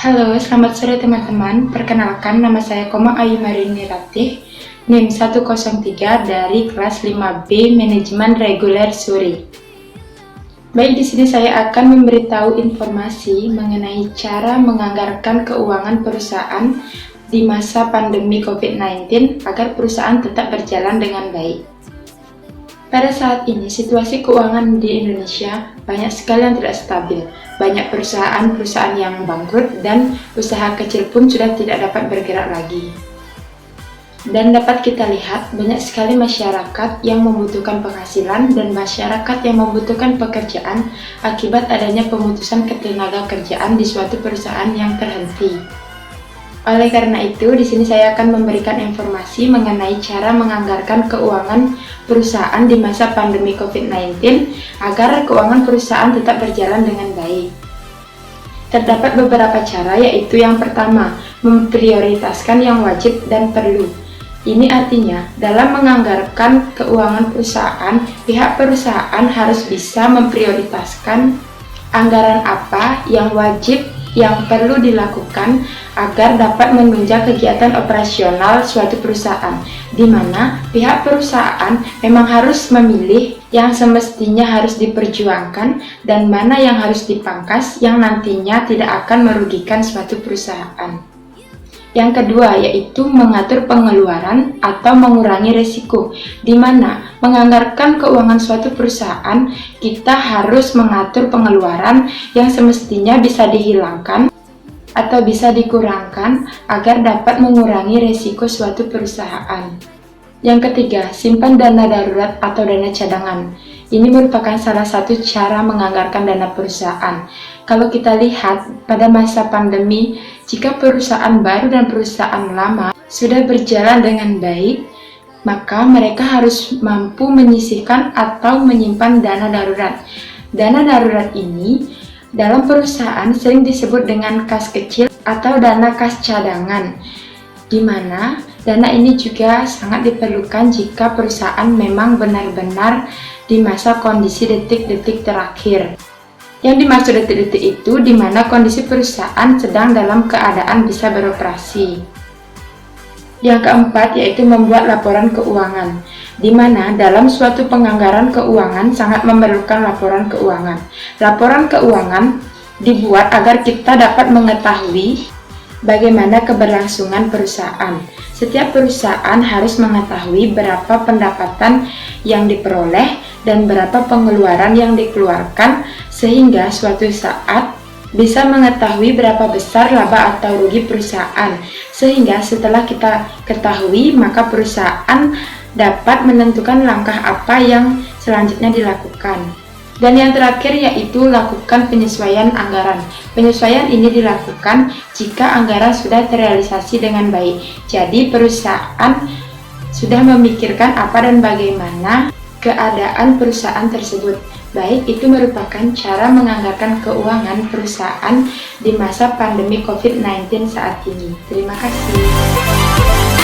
Halo, selamat sore teman-teman. Perkenalkan, nama saya Koma Ayu Marini Ratih, NIM 103 dari kelas 5B Manajemen Reguler Suri. Baik, di sini saya akan memberitahu informasi mengenai cara menganggarkan keuangan perusahaan di masa pandemi COVID-19 agar perusahaan tetap berjalan dengan baik. Pada saat ini, situasi keuangan di Indonesia banyak sekali yang tidak stabil. Banyak perusahaan-perusahaan yang bangkrut dan usaha kecil pun sudah tidak dapat bergerak lagi. Dan dapat kita lihat banyak sekali masyarakat yang membutuhkan penghasilan dan masyarakat yang membutuhkan pekerjaan akibat adanya pemutusan ketenaga kerjaan di suatu perusahaan yang terhenti. Oleh karena itu, di sini saya akan memberikan informasi mengenai cara menganggarkan keuangan perusahaan di masa pandemi COVID-19 agar keuangan perusahaan tetap berjalan dengan baik. Terdapat beberapa cara, yaitu yang pertama, memprioritaskan yang wajib dan perlu. Ini artinya, dalam menganggarkan keuangan perusahaan, pihak perusahaan harus bisa memprioritaskan anggaran apa yang wajib yang perlu dilakukan agar dapat menunjang kegiatan operasional suatu perusahaan, di mana pihak perusahaan memang harus memilih yang semestinya harus diperjuangkan dan mana yang harus dipangkas yang nantinya tidak akan merugikan suatu perusahaan. Yang kedua, yaitu mengatur pengeluaran atau mengurangi risiko, di mana menganggarkan keuangan suatu perusahaan, kita harus mengatur pengeluaran yang semestinya bisa dihilangkan atau bisa dikurangkan agar dapat mengurangi risiko suatu perusahaan. Yang ketiga, simpan dana darurat atau dana cadangan. Ini merupakan salah satu cara menganggarkan dana perusahaan. Kalau kita lihat pada masa pandemi, jika perusahaan baru dan perusahaan lama sudah berjalan dengan baik, maka mereka harus mampu menyisihkan atau menyimpan dana darurat. Dana darurat ini dalam perusahaan sering disebut dengan kas kecil atau dana kas cadangan, di mana dana ini juga sangat diperlukan jika perusahaan memang benar-benar di masa kondisi detik-detik terakhir. Yang dimaksud detik-detik itu di mana kondisi perusahaan sedang dalam keadaan bisa beroperasi. Yang keempat, yaitu membuat laporan keuangan, di mana dalam suatu penganggaran keuangan sangat memerlukan laporan keuangan. Laporan keuangan dibuat agar kita dapat mengetahui bagaimana keberlangsungan perusahaan. Setiap perusahaan harus mengetahui berapa pendapatan yang diperoleh dan berapa pengeluaran yang dikeluarkan, sehingga suatu saat bisa mengetahui berapa besar laba atau rugi perusahaan. Sehingga setelah kita ketahui, maka perusahaan dapat menentukan langkah apa yang selanjutnya dilakukan. Dan yang terakhir, yaitu lakukan penyesuaian anggaran. Penyesuaian ini dilakukan jika anggaran sudah terrealisasi dengan baik. Jadi perusahaan sudah memikirkan apa dan bagaimana keadaan perusahaan tersebut. Baik, itu merupakan cara menganggarkan keuangan perusahaan di masa pandemi COVID-19 saat ini. Terima kasih.